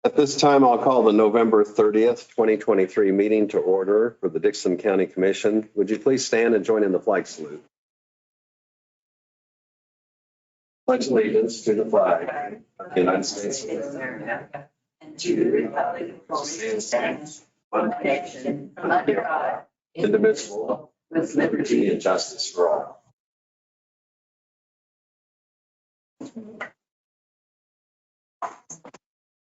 At this time, I'll call the November 30th, 2023 meeting to order for the Dickinson County Commission. Would you please stand and join in the flag salute? Pledge allegiance to the flag of the United States of America and to the republic for which it stands, one nation, under God, indivisible, with liberty and justice for all.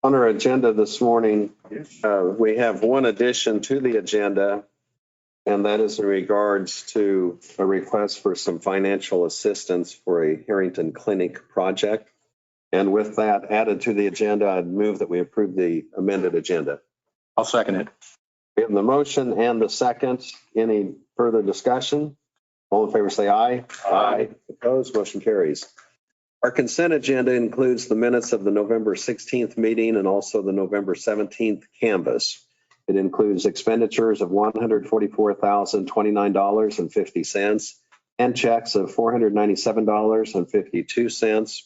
On our agenda this morning, we have one addition to the agenda, and that is in regards to a request for some financial assistance for a Harrington Clinic project. And with that added to the agenda, I'd move that we approve the amended agenda. I'll second it. We have the motion and the second. Any further discussion? All in favor say aye. Aye. Opposed, motion carries. Our consent agenda includes the minutes of the November 16th meeting and also the November 17th canvass. It includes expenditures of $144,029.50 and checks of $497.52,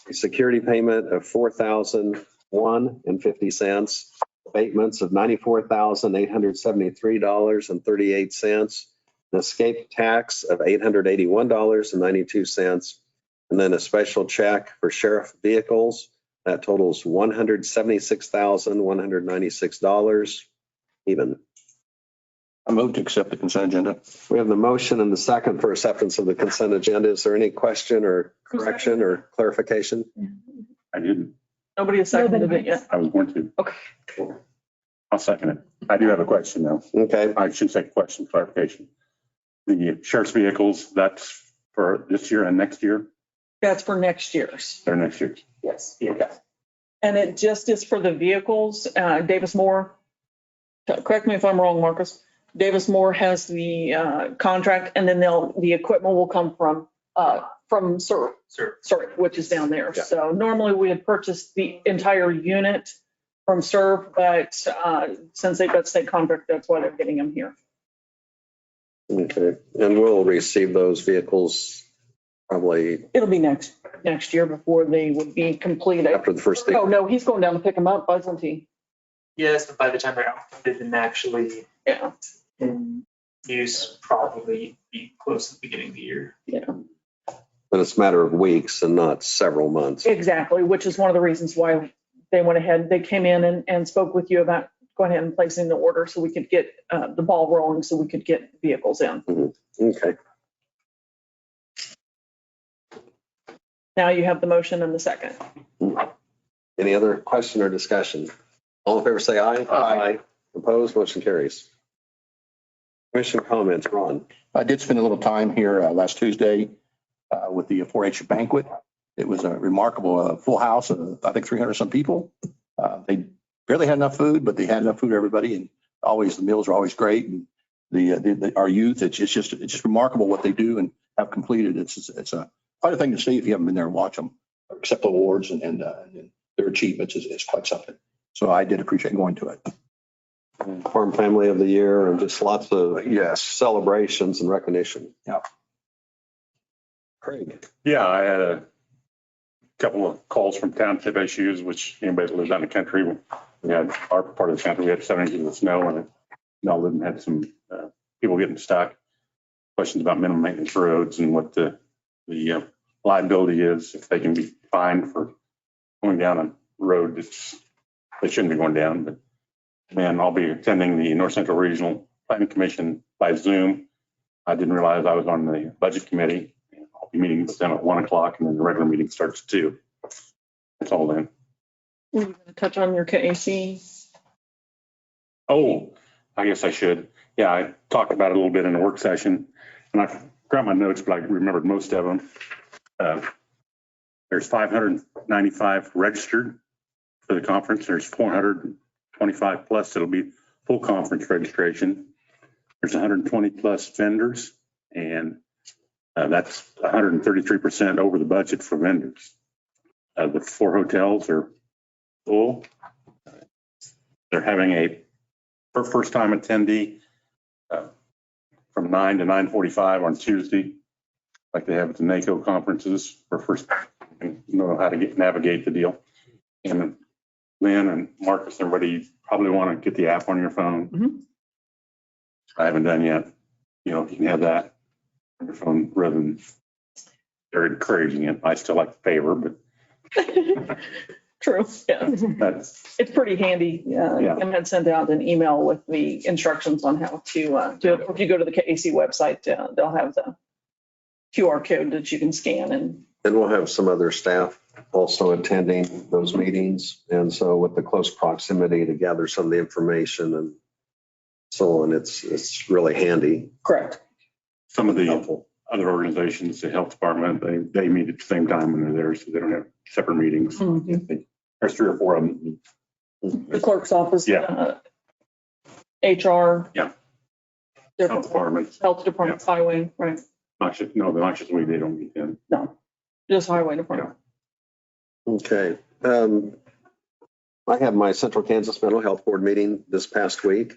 a security payment of $4,001.50, abatements of $94,873.38, an escape tax of $881.92, and then a special check for sheriff vehicles that totals $176,196 even. I move to accept the consent agenda. We have the motion and the second for acceptance of the consent agenda. Is there any question or correction or clarification? I didn't. Nobody has seconded it yet. I was going to. Okay. I'll second it. I do have a question though. Okay. I should say question, clarification. The sheriff's vehicles, that's for this year and next year? That's for next year's. Or next year? Yes. Okay. And it just is for the vehicles. Davis Moore, correct me if I'm wrong, Marcus. Davis Moore has the contract, and then the equipment will come from Sir, which is down there. Yeah. So normally we had purchased the entire unit from Serve, but since they've got state contract, that's why they're getting them here. Okay. And we'll receive those vehicles probably It'll be next year before they would be completed. after the first day. Oh, no, he's going down to pick them up, isn't he? Yes, but by the time they're outfitted and actually Yeah. in use, probably be close to the beginning of the year. Yeah. But it's a matter of weeks and not several months. Exactly, which is one of the reasons why they went ahead. They came in and spoke with you about going ahead and placing the order so we could get the ball rolling, so we could get vehicles in. Okay. Now you have the motion and the second. Any other question or discussion? All in favor say aye. Aye. Opposed, motion carries. Commission comments, Ron. I did spend a little time here last Tuesday with the 4-H banquet. It was a remarkable full house of, I think, 300 some people. They barely had enough food, but they had enough food for everybody. And always, the meals are always great. And our youth, it's just remarkable what they do and have completed. It's quite a thing to see if you haven't been there and watch them accept awards and their achievements is quite something. So I did appreciate going to it. Farm Family of the Year and just lots of Yes. celebrations and recognition. Yeah. Craig. Yeah, I had a couple of calls from township issues, which anybody that lives out in the country, we had our part of the country, we had 7 inches of snow and Melvin had some people getting stuck. Questions about minimum maintenance roads and what the liability is, if they can be fined for going down a road that's they shouldn't be going down. But man, I'll be attending the North Central Regional Planning Commission by Zoom. I didn't realize I was on the budget committee. I'll be meeting with them at 1 o'clock and then the regular meeting starts at 2. That's all then. You're going to touch on your KAC. Oh, I guess I should. Yeah, I talked about it a little bit in the work session and I grabbed my notes, but I remembered most of them. There's 595 registered for the conference. There's 425 plus. It'll be full conference registration. There's 120 plus vendors, and that's 133% over the budget for vendors. The 4 hotels are full. They're having a first time attendee from 9 to 9:45 on Tuesday, like they have at the NACO conferences for first, know how to navigate the deal. And Lynn and Marcus, everybody probably want to get the app on your phone. Mhm. I haven't done yet. You know, if you can have that on your phone rather than they're encouraging it. I still like the favor, but True, yeah. that's, It's pretty handy. Yeah. Kim had sent out an email with the instructions on how to do it. If you go to the KAC website, they'll have the QR code that you can scan and. And we'll have some other staff also attending those meetings. And so with the close proximity to gather some of the information and so on, it's really handy. Correct. some of the Helpful. other organizations, the health department, they meet at the same time when they're there, so they don't have separate meetings. Mhm. There's 3 or 4 of them. The clerk's office. Yeah. HR. Yeah. Different Health department, Health department, highway, right? not just we, they don't meet them. No, just highway department. Okay. I had my Central Kansas Mental Health Board meeting this past week.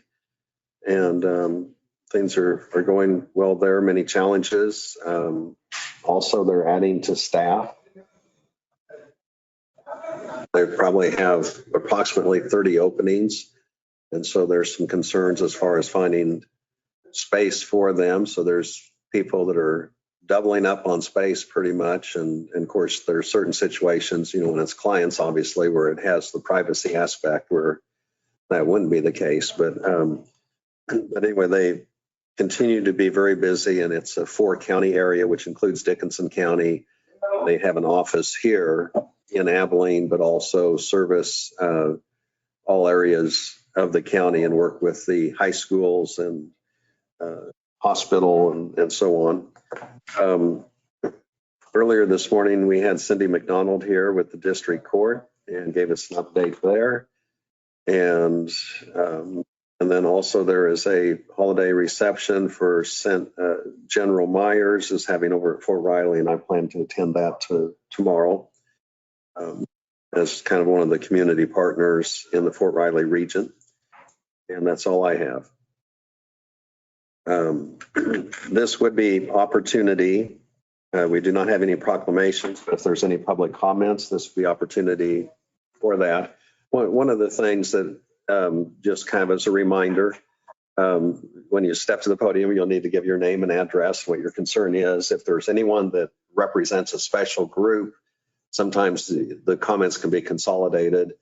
And things are going well there, many challenges. Also, they're adding to staff. They probably have approximately 30 openings. And so there's some concerns as far as finding space for them. So there's people that are doubling up on space pretty much. And of course, there are certain situations, when it's clients, obviously, where it has the privacy aspect where that wouldn't be the case. But anyway, they continue to be very busy, and it's a 4-county area, which includes Dickinson County. They have an office here in Abilene, but also service all areas of the county and work with the high schools and hospital and so on. Earlier this morning, we had Cindy McDonald here with the district court and gave us an update there. And then also there is a holiday reception for General Myers is having over at Fort Riley, and I plan to attend that tomorrow as kind of one of the community partners in the Fort Riley region. And that's all I have. This would be opportunity. We do not have any proclamations, but if there's any public comments, this would be opportunity for that. One of the things that just kind of as a reminder, when you step to the podium, you'll need to give your name and address, what your concern is. If there's anyone that represents a special group, sometimes the comments can be consolidated.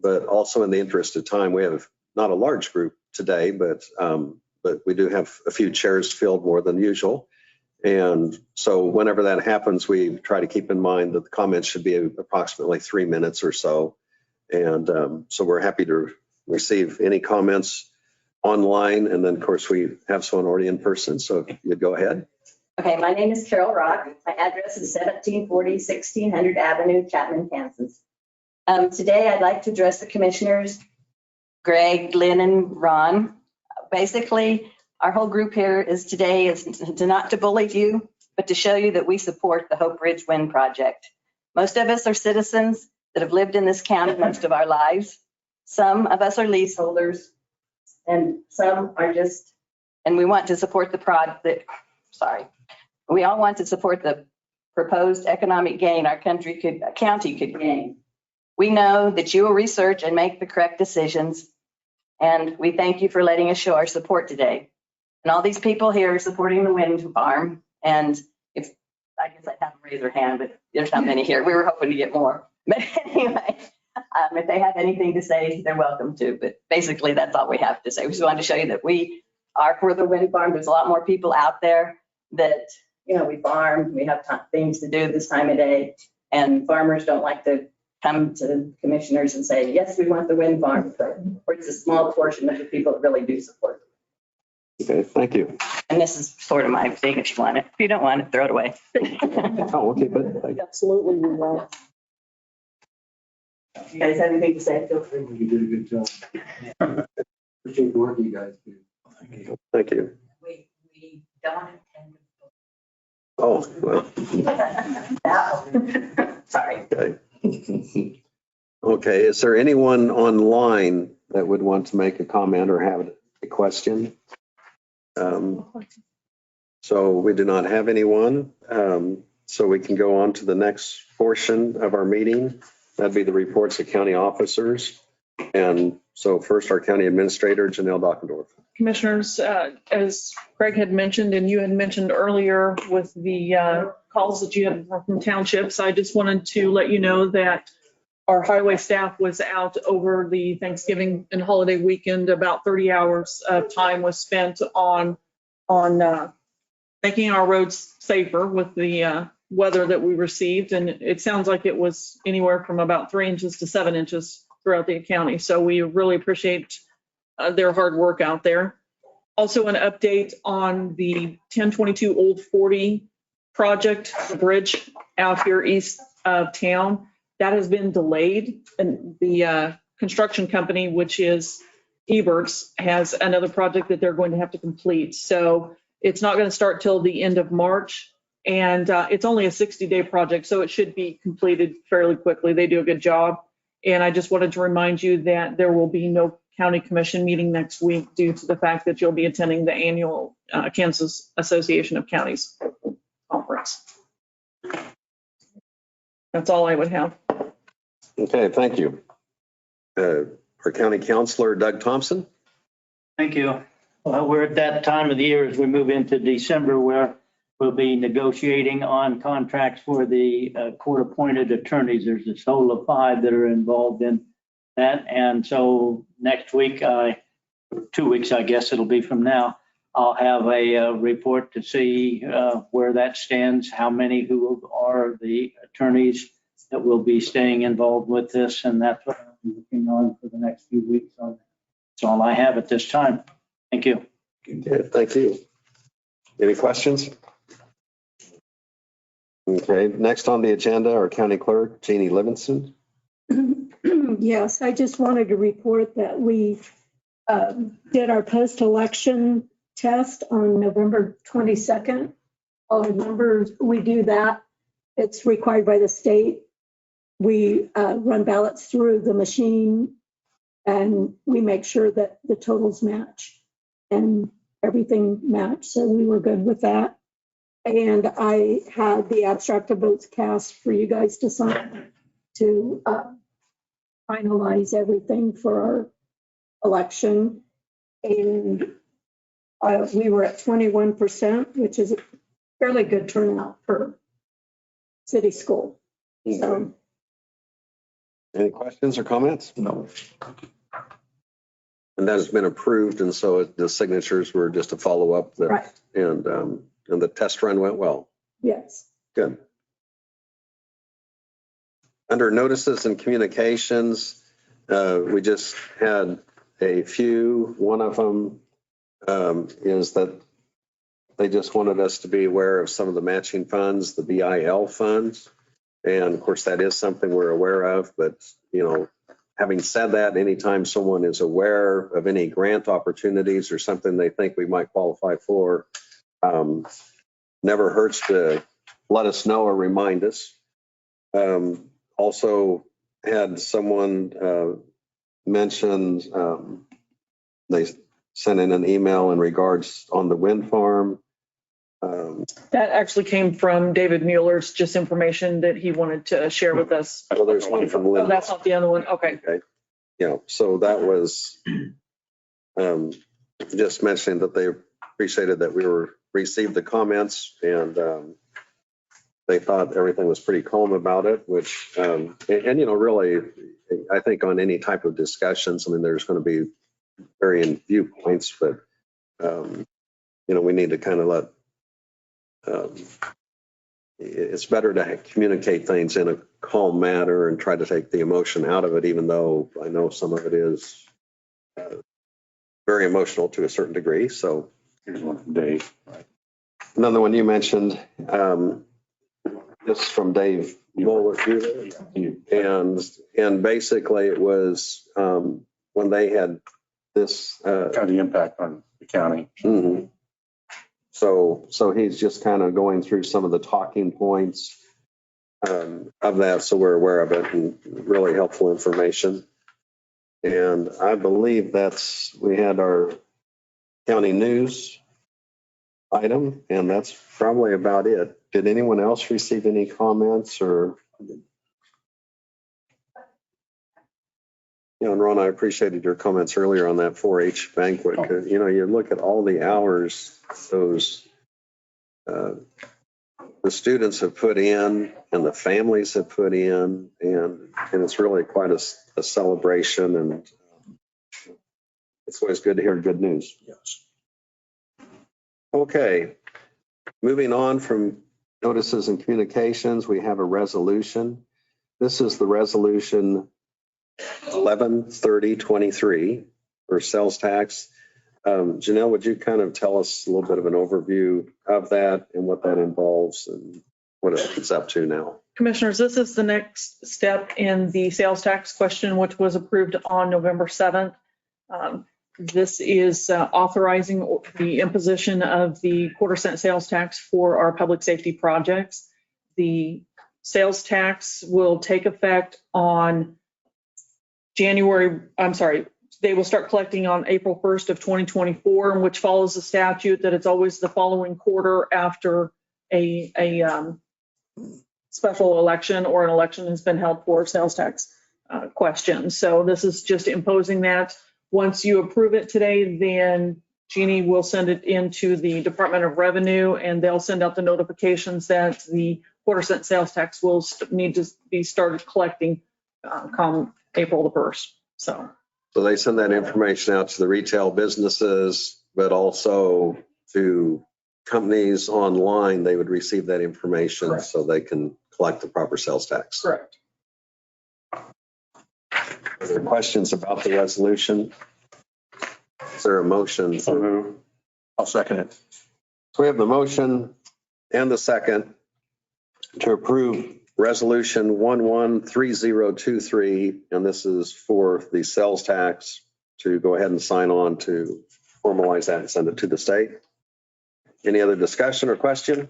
But also in the interest of time, we have not a large group today, but we do have a few chairs filled more than usual. And so whenever that happens, we try to keep in mind that the comments should be approximately 3 minutes or so. And so we're happy to receive any comments online. And then, of course, we have someone already in person. So if you'd go ahead. Okay, my name is Carol Rock. My address is 1740 1600 Avenue, Chapman, Kansas. Today, I'd like to address the commissioners, Greg, Lynn, and Ron. Basically, our whole group here is not to bully you, but to show you that we support the Hope Ridge Wind Project. Most of us are citizens that have lived in this county most of our lives. Some of us are leaseholders, and some are just, and we want to support the project. We all want to support the proposed economic gain our county could gain. We know that you will research and make the correct decisions, and we thank you for letting us show our support today. And all these people here are supporting the wind farm, and if I guess I'd have them raise their hand, but there's not many here. We were hoping to get more. But anyway, if they have anything to say, they're welcome to. But basically, that's all we have to say. We just wanted to show you that we are for the wind farm. There's a lot more people out there that, we farm, we have things to do this time of day, and farmers don't like to come to commissioners and say, yes, we want the wind farm. Or it's a small portion of the people that really do support it. Okay, thank you. And this is sort of my thing if you want it. If you don't want it, throw it away. Oh, okay, but Absolutely, we will. If you guys have anything to say, feel free. You did a good job. Appreciate the work you guys do. thank you. We don't intend to. Oh, well, Sorry. okay. Okay, is there anyone online that would want to make a comment or have a question? So we do not have anyone. So we can go on to the next portion of our meeting. That'd be the reports of county officers. And so first, our county administrator, Janelle Dockendorf. Commissioners, as Greg had mentioned and you had mentioned earlier with the calls that you had from townships, I just wanted to let you know that our highway staff was out over the Thanksgiving and holiday weekend. About 30 hours of time was spent on making our roads safer with the weather that we received. And it sounds like it was anywhere from about 3 inches to 7 inches throughout the county. So we really appreciate their hard work out there. Also an update on the 1022 Old 40 project, the bridge out here east of town. That has been delayed, and the construction company, which is Eberts, has another project that they're going to have to complete. So it's not going to start till the end of March, and it's only a 60-day project, so it should be completed fairly quickly. They do a good job. And I just wanted to remind you that there will be no county commission meeting next week due to the fact that you'll be attending the annual Kansas Association of Counties conference. That's all I would have. Okay, thank you. Our county counselor, Doug Thompson. Thank you. Well, we're at that time of the year as we move into December where we'll be negotiating on contracts for the court-appointed attorneys. There's a total of 5 that are involved in that. And so next week, 2 weeks, I guess it'll be from now, I'll have a report to see where that stands, how many who are the attorneys that will be staying involved with this. And that's what I'm looking on for the next few weeks. That's all I have at this time. Thank you. Okay, thank you. Any questions? Okay, next on the agenda, our county clerk, Jeannie Livingston. Yes, I just wanted to report that we did our post-election test on November 22nd. All the numbers, we do that. It's required by the state. We run ballots through the machine and we make sure that the totals match and everything matched. So we were good with that. And I had the abstract of votes cast for you guys to sign to finalize everything for our election. And we were at 21%, which is a fairly good turnout for city school. So, Any questions or comments? No. And that has been approved, and so the signatures were just a follow-up. right, And the test run went well. yes. Good. Under notices and communications, we just had a few. One of them is that they just wanted us to be aware of some of the matching funds, the BIL funds. And of course, that is something we're aware of. But, you know, having said that, anytime someone is aware of any grant opportunities or something they think we might qualify for, never hurts to let us know or remind us. Also had someone mention they sent in an email in regards on the wind farm. That actually came from David Mueller's just information that he wanted to share with us. Well, there's one from Oh, Lynn. that's not the other one. Okay. Yeah, so that was just mentioning that they appreciated that we received the comments and they thought everything was pretty calm about it, which, and you know, really, I think on any type of discussions, I mean, there's going to be varying viewpoints, but, you know, we need to kind of let, it's better to communicate things in a calm manner and try to take the emotion out of it, even though I know some of it is very emotional to a certain degree. So Here's one from Dave. another one you mentioned, this is from Dave Mueller, and basically it was when they had this. Kind of the impact on the county. Mhm. So he's just kind of going through some of the talking points of that, so we're aware of it, and really helpful information. And I believe we had our county news item, and that's probably about it. Did anyone else receive any comments or? You know, and Ron, I appreciated your comments earlier on that 4-H banquet. 'Cause, you know, you look at all the hours those the students have put in and the families have put in, and it's really quite a celebration, and it's always good to hear good news. Yes. Okay, moving on from notices and communications, we have a resolution. This is the resolution 11/30/23 for sales tax. Janelle, would you kind of tell us a little bit of an overview of that and what that involves and what it's up to now? Commissioners, this is the next step in the sales tax question, which was approved on November 7th. This is authorizing the imposition of the quarter-cent sales tax for our public safety projects. The sales tax will take effect on they will start collecting on April 1st of 2024, which follows the statute that it's always the following quarter after a special election or an election has been held for sales tax questions. So this is just imposing that. Once you approve it today, then Jeannie will send it into the Department of Revenue, and they'll send out the notifications that the quarter-cent sales tax will need to be started collecting come April the 1st. So they send that information out to the retail businesses, but also to companies online. They would receive that information. Correct. So they can collect the proper sales tax. Correct. Are there questions about the resolution? Is there a motion? I'll second it. So we have the motion and the second to approve resolution 113023, and this is for the sales tax, to go ahead and sign on to formalize that and send it to the state. Any other discussion or question?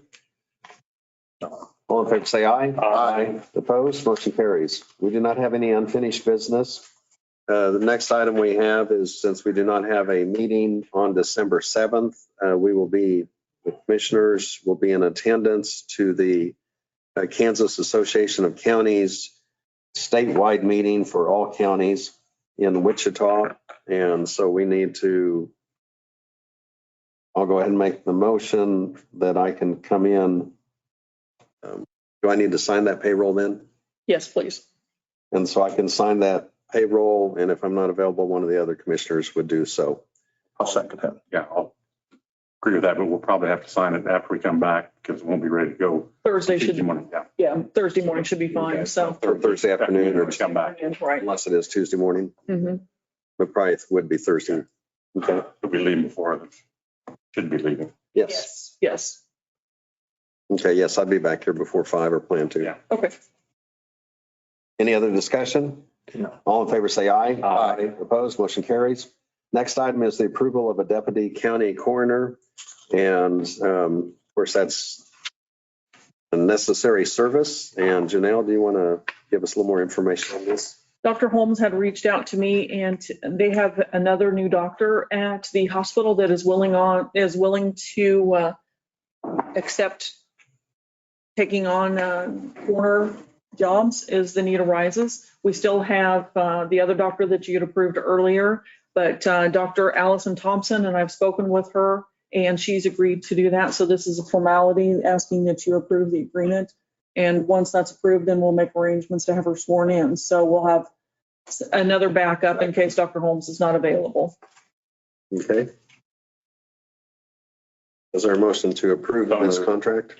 All in favor, say aye. Aye. Opposed? Motion carries. We do not have any unfinished business. The next item we have is, since we do not have a meeting on December 7th, the commissioners will be in attendance to the Kansas Association of Counties statewide meeting for all counties in Wichita. And so I'll go ahead and make the motion that I can come in. Do I need to sign that payroll then? Yes, please. And so I can sign that payroll, and if I'm not available, one of the other commissioners would do so. I'll second that. Yeah, I'll agree with that, but we'll probably have to sign it after we come back because it won't be ready to go Thursday Tuesday should, morning. yeah, Thursday morning should be fine. Okay. So Or Thursday afternoon, or come back. right. unless it is Tuesday morning, Mhm. but probably would be Thursday. Okay. We'll be leaving before them. Should be leaving. Yes. Yes. Okay, yes, I'll be back here before 5 or plan to. Yeah. Okay. Any other discussion? No. All in favor, say aye. Aye. Opposed, motion carries. Next item is the approval of a deputy county coroner. And of course, that's a necessary service. And Janelle, do you want to give us a little more information on this? Dr. Holmes had reached out to me, and they have another new doctor at the hospital that is willing to accept taking on coroner jobs as the need arises. We still have the other doctor that you had approved earlier, but Dr. Allison Thompson, and I've spoken with her, and she's agreed to do that. So this is a formality asking that you approve the agreement. And once that's approved, then we'll make arrangements to have her sworn in. So we'll have another backup in case Dr. Holmes is not available. Okay. Is there a motion to approve this contract?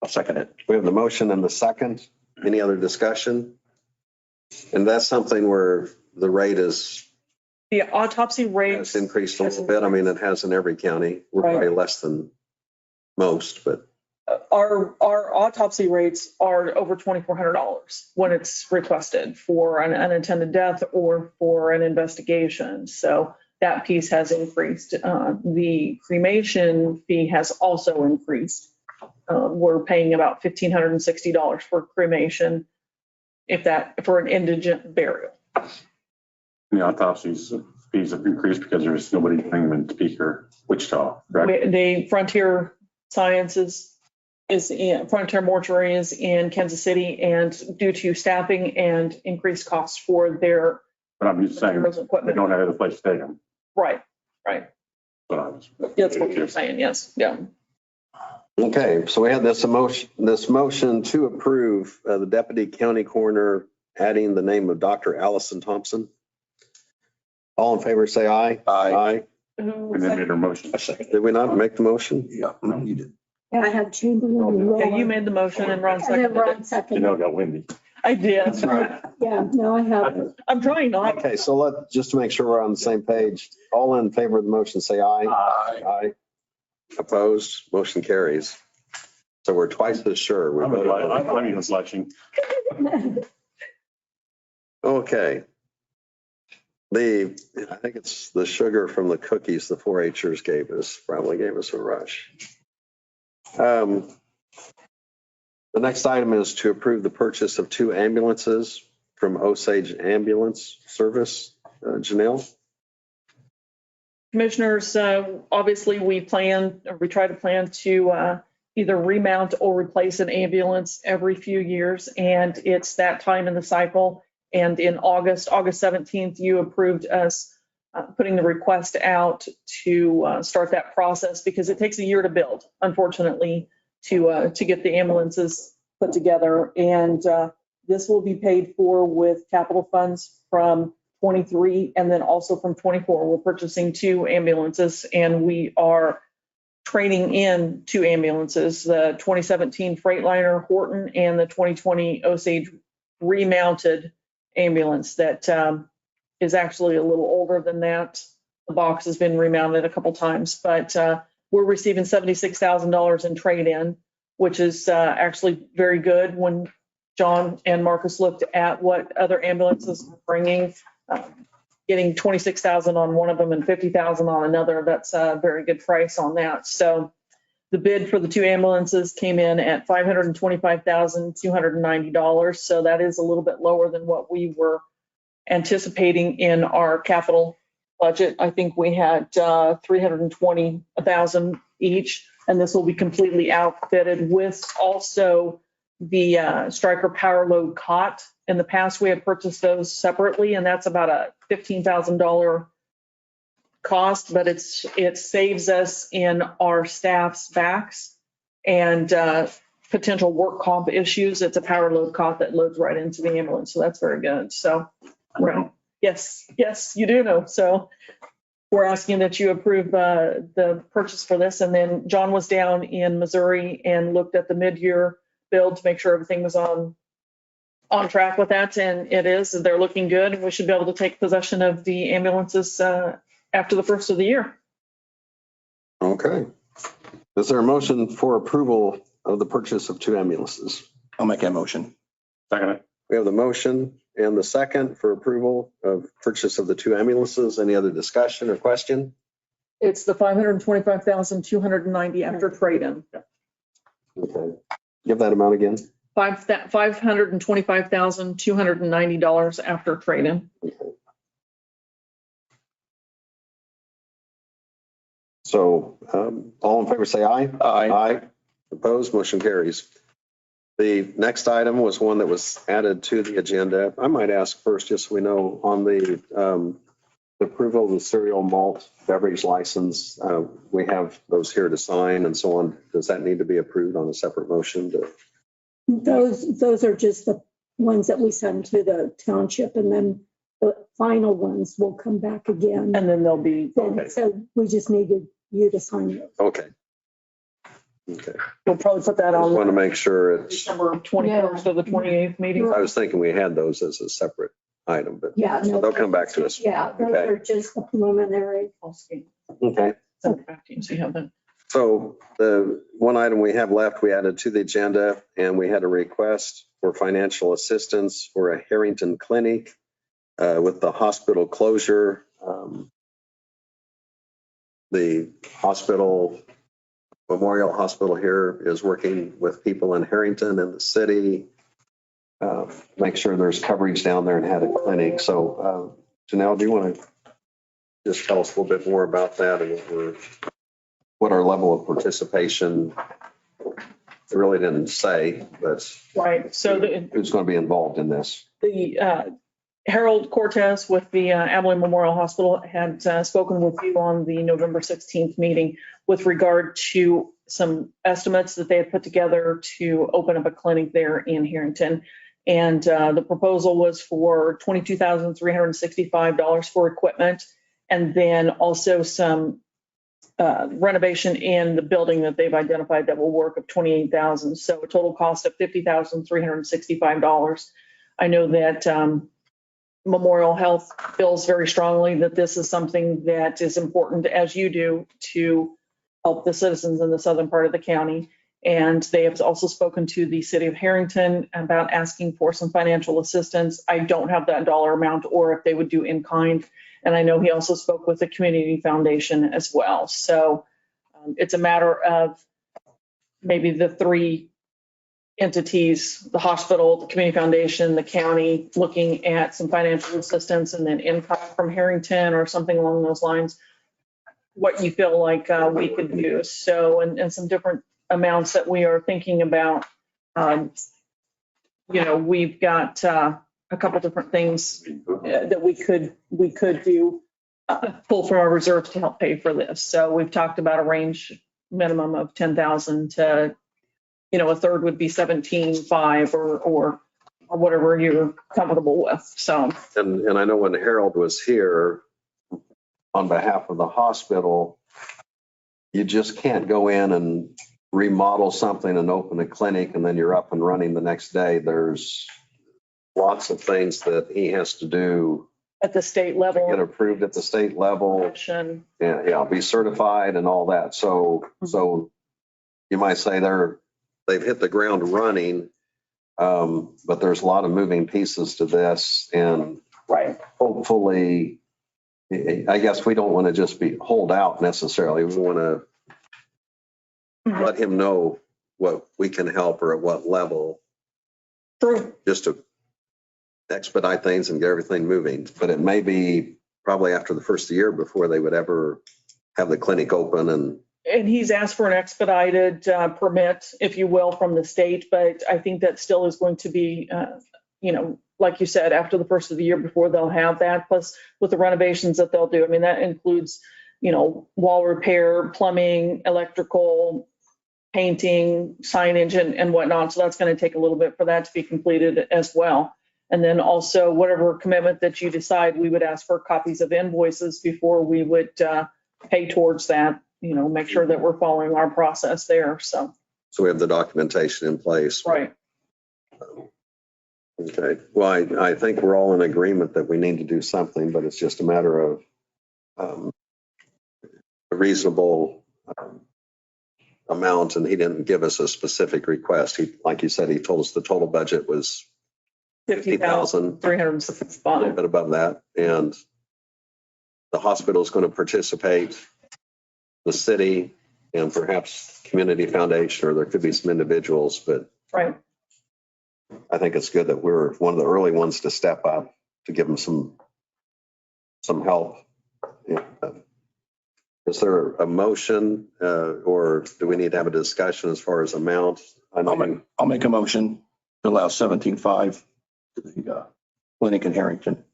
I'll second it. We have the motion and the second. Any other discussion? And that's something where the rate is The autopsy rate. has increased a little bit. I mean, it has in every county. We're Right. probably less than most, but Our autopsy rates are over $2,400 when it's requested for an unattended death or for an investigation. So that piece has increased. The cremation fee has also increased. We're paying about $1,560 for cremation for an indigent burial. The autopsies fees have increased because there's nobody doing them in Speaker, Wichita, right? The Frontier Sciences Frontier Mortuary is in Kansas City, and due to staffing and increased costs for their But I'm just saying, materials, they equipment. don't have other place to take them. Right, But I was. that's what you're saying, yes, yeah. Okay, so we had this motion to approve the deputy county coroner adding the name of Dr. Allison Thompson. All in favor, say aye. Aye. Who And then seconded? made her motion. A second. Did we not make the motion? Yeah, no, you did. Yeah, I have Chamberlain and Yeah, you Roller. made the motion and Ron And then seconded Ron it. You seconded. know, it got windy. I did. Yeah, no, I have it. I'm trying not. Okay, so just to make sure we're on the same page, all in favor of the motion, say aye. Aye. Aye. Opposed, motion carries. So we're twice as sure. We voted on it. I'm even blushing. Okay. I think it's the sugar from the cookies the 4-Hers probably gave us a rush. The next item is to approve the purchase of 2 ambulances from Osage Ambulance Service. Janelle? Commissioners, obviously, we try to plan to either remount or replace an ambulance every few years, and it's that time in the cycle. And in August 17th, you approved us putting the request out to start that process because it takes a year to build, unfortunately, to get the ambulances put together. And this will be paid for with capital funds from 23 and then also from 24. We're purchasing 2 ambulances and we are trading in 2 ambulances, the 2017 Freightliner Horton and the 2020 Osage remounted ambulance that is actually a little older than that. The box has been remounted a couple times, but we're receiving $76,000 in trade-in, which is actually very good. When John and Marcus looked at what other ambulances were bringing, getting $26,000 on one of them and $50,000 on another, that's a very good price on that. So the bid for the 2 ambulances came in at $525,290. So that is a little bit lower than what we were anticipating in our capital budget. I think we had $320,000 each, and this will be completely outfitted with also the Stryker Power Load cot. In the past, we have purchased those separately, and that's about a $15,000 cost, but it saves us in our staff's backs and potential work comp issues. It's a power load cot that loads right into the ambulance, so that's very good. So, yes, you do know. So we're asking that you approve the purchase for this. And then John was down in Missouri and looked at the mid-year build to make sure everything was on track with that, and it is. They're looking good. We should be able to take possession of the ambulances after the first of the year. Okay. Is there a motion for approval of the purchase of 2 ambulances? I'll make that motion. Second it. We have the motion and the second for approval of purchase of the 2 ambulances. Any other discussion or question? It's the $525,290 after trade-in. Okay. Give that amount again. $525,290 after trade-in. So all in favor, say aye. Aye. Aye. Opposed, motion carries. The next item was one that was added to the agenda. I might ask first, just so we know, on the approval of the cereal malt beverage license. We have those here to sign and so on. Does that need to be approved on a separate motion? Those are just the ones that we send to the township, and then the final ones will come back again. And then there'll be, Okay. So we just needed you to sign those. Okay. Okay. we'll probably put that I just want on to make sure it's, December 21st or the 28th meeting. I was thinking we had those as a separate item, but Yeah. so they'll come back to us. Yeah, those Okay. are just the preliminary. Okay. Send it back to you so you have that. So the one item we have left, we added to the agenda, and we had a request for financial assistance for a Harrington clinic with the hospital closure. The hospital, Memorial Hospital here is working with people in Harrington and the city, make sure there's coverage down there and had a clinic. So Janelle, do you want to just tell us a little bit more about that and what our level of participation? It really didn't say, but Right. So who's going to be involved in this? the Harold Cortez with the Abilene Memorial Hospital had spoken with you on the November 16th meeting with regard to some estimates that they had put together to open up a clinic there in Harrington. And the proposal was for $22,365 for equipment, and then also some renovation in the building that they've identified that will work of $28,000. So a total cost of $50,365. I know that Memorial Health feels very strongly that this is something that is important, as you do, to help the citizens in the southern part of the county. And they have also spoken to the city of Harrington about asking for some financial assistance. I don't have that dollar amount or if they would do in kind. And I know he also spoke with the community foundation as well. So it's a matter of maybe the three entities, the hospital, the community foundation, the county, looking at some financial assistance and then income from Harrington or something along those lines, what you feel like we could do. So, and some different amounts that we are thinking about. We've got a couple different things that we could do, pull from our reserves to help pay for this. So we've talked about a range minimum of 10,000 to, a third would be 17,500 or whatever you're comfortable with. So. And I know when Harold was here on behalf of the hospital, you just can't go in and remodel something and open a clinic and then you're up and running the next day. There's lots of things that he has to do at the state level, get approved at the state level, be certified and all that. So you might say they've hit the ground running, but there's a lot of moving pieces to this, and right. Hopefully, I guess we don't want to just hold out necessarily. We want to let him know what we can help or at what level. True. Just to expedite things and get everything moving. But it may be probably after the first year before they would ever have the clinic open. And he's asked for an expedited permit, if you will, from the state. But I think that still is going to be, like you said, after the first of the year before they'll have that. Plus with the renovations that they'll do. I mean, that includes, wall repair, plumbing, electrical, painting, signage and whatnot. So that's going to take a little bit for that to be completed as well. And then also whatever commitment that you decide, we would ask for copies of invoices before we would pay towards that, make sure that we're following our process there. So we have the documentation in place. Right. Okay. Well, I think we're all in agreement that we need to do something, but it's just a matter of a reasonable amount, and he didn't give us a specific request. Like you said, he told us the total budget was $50,365, a little bit above that, and the hospital is going to participate, the city, and perhaps community foundation, or there could be some individuals, but right. I think it's good that we're one of the early ones to step up to give them some help. Is there a motion or do we need to have a discussion as far as amount? I'll make a motion to allow 17.5 to the clinic in Harrington.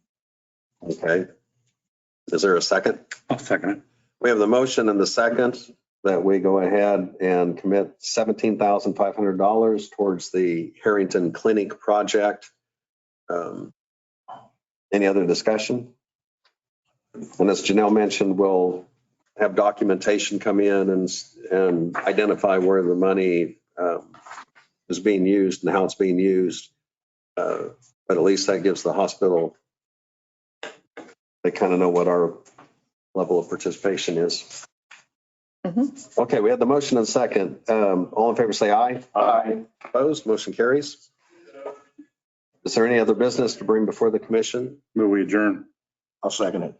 Okay. Is there a second? I'll second it. We have the motion and the second that we go ahead and commit $17,500 towards the Harrington Clinic project. Any other discussion? And as Janelle mentioned, we'll have documentation come in and identify where the money is being used and how it's being used. But at least that gives the hospital, they kind of know what our level of participation is. Mm-hmm. Okay, we have the motion and second. All in favor say aye. Aye. Opposed, motion carries. Is there any other business to bring before the commission? Move we adjourn. I'll second it.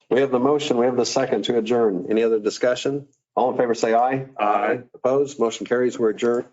We have the motion, we have the second to adjourn. Any other discussion? All in favor say aye. Aye. Opposed, motion carries, we're adjourned.